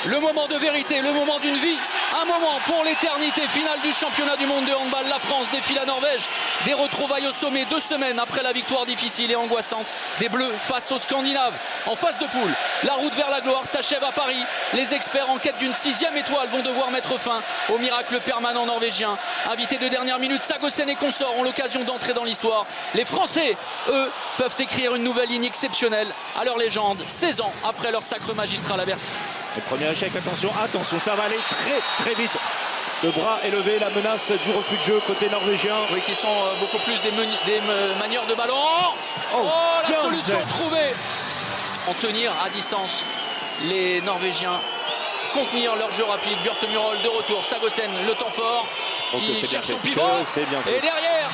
Le moment de vérité, le moment d'une vie, un moment pour l'éternité. Finale du championnat du monde de handball. La France défie la Norvège. Des retrouvailles au sommet 2 semaines après la victoire difficile et angoissante des Bleus face aux Scandinaves. En phase de poule, la route vers la gloire s'achève à Paris. Les experts en quête d'une 6e étoile vont devoir mettre fin au miracle permanent norvégien. Invités de dernière minute, Sagosen et consorts ont l'occasion d'entrer dans l'histoire. Les Français, eux, peuvent écrire une nouvelle ligne exceptionnelle à leur légende, 16 ans après leur sacre magistral à Bercy. Le premier échec, attention, ça va aller très vite. Le bras élevé, la menace du refus de jeu côté norvégien. Oui, qui sont beaucoup plus des manieurs de ballon. Oh, la solution trouvée. En tenir à distance les Norvégiens, contenir leur jeu rapide. Björtemurol de retour, Sagosen, le temps fort, qui cherche son pivot. Et derrière,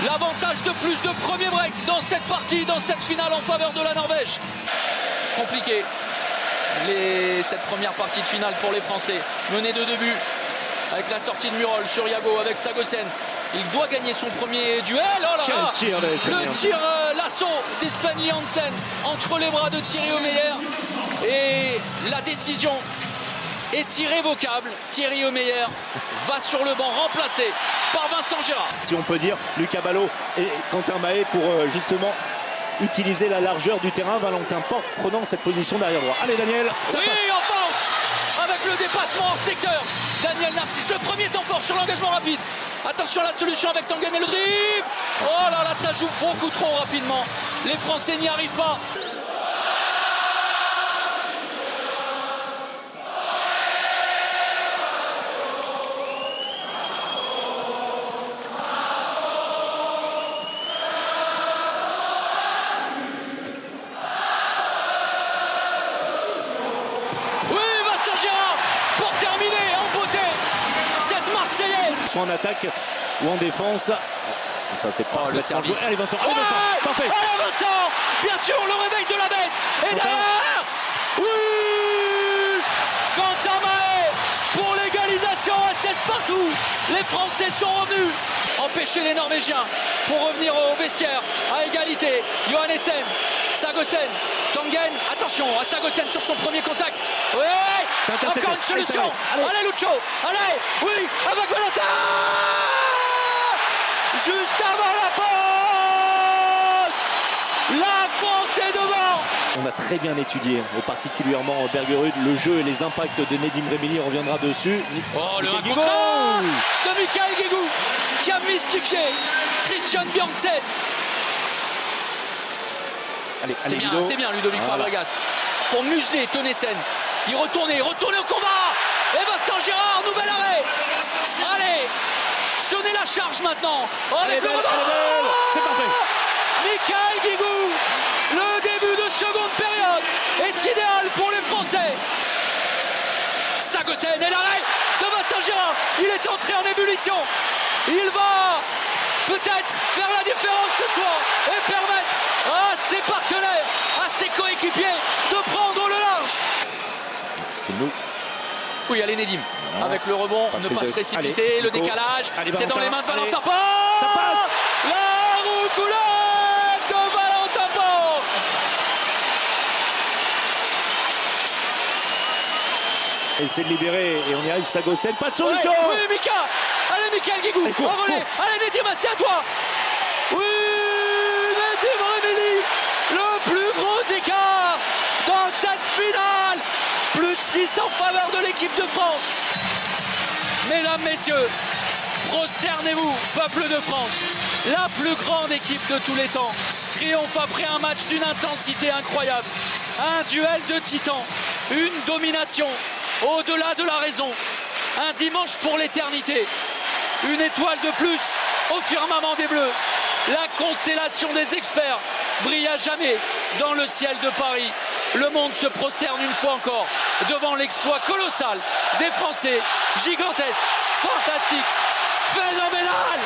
l'avantage de plus de premier break dans cette partie, dans cette finale en faveur de la Norvège. Compliqué. Cette première partie de finale pour les Français, menée de 2 buts avec la sortie de Murol sur Yago avec Sagosen. Il doit gagner son premier duel. Oh là là, le tir l'assaut d'Espany Hansen entre les bras de Thierry Omeyer et la décision est irrévocable. Thierry Omeyer va sur le banc, remplacé par Vincent Gérard. Si on peut dire, Lucas Ballot et Quentin Mahé pour justement utiliser la largeur du terrain. Valentin Porte prenant cette position derrière droit. Allez Daniel, ça passe. En force avec le dépassement hors secteur. Daniel Narcisse, le premier temps fort sur l'engagement rapide. Attention à la solution avec Tanguy et le dribble. Oh là là, ça joue beaucoup trop rapidement. Les Français n'y arrivent pas. Soit en attaque ou en défense. Ça c'est pas le service. Allez Vincent, parfait. Allez Vincent, bien sûr le réveil de la bête. Et derrière, oui, Quentin Mahé pour l'égalisation à 16 partout. Les Français sont revenus. Empêcher les Norvégiens pour revenir au vestiaire à égalité. Johannesen, Sagosen, Tangen, attention à Sagosen sur son premier contact. Oui, encore une solution. Allez Lucho, allez, oui, avec Valentin. Juste avant la pause, la France est devant. On a très bien étudié, et particulièrement Bergerud, le jeu et les impacts de Nedim Remili. On reviendra dessus. Oh, le 1 contre 1 de Mikael Guégou qui a mystifié Christian Bjørnsen. C'est bien Ludovic Fabregas pour museler Tonesen. Il retournait au combat. Et Vincent Gérard, nouvel arrêt. Allez, sonnez la charge maintenant. Oh, avec le rebond. C'est parfait. Mikael Guégou, le début de seconde période est idéal pour les Français. Sagosen et l'arrêt de Vincent Gérard. Il est entré en ébullition. Il va peut-être faire la différence ce soir et permettre à ses partenaires, à ses coéquipiers de prendre le large. C'est nous. Oui, allez Nedim, avec le rebond, ne pas se précipiter, le décalage, c'est dans les mains de Valentin Porte. Ça passe. La roucoulette de Valentin Porte. Essaie de libérer et on y arrive. Sagosen, pas de solution. Oui, Mika. Allez Mikael Guégou, envolé. Allez Nedim, c'est à toi. Oui, Nedim Remili, le plus gros écart dans cette finale. Plus 6 en faveur de l'équipe de France. Mesdames, messieurs, prosternez-vous, peuple de France. La plus grande équipe de tous les temps triomphe après un match d'une intensité incroyable. Un duel de titans, une domination au-delà de la raison. Un dimanche pour l'éternité. Une étoile de plus au firmament des Bleus. La constellation des experts brille à jamais dans le ciel de Paris. Le monde se prosterne une fois encore devant l'exploit colossal des Français. Gigantesque, fantastique, phénoménal.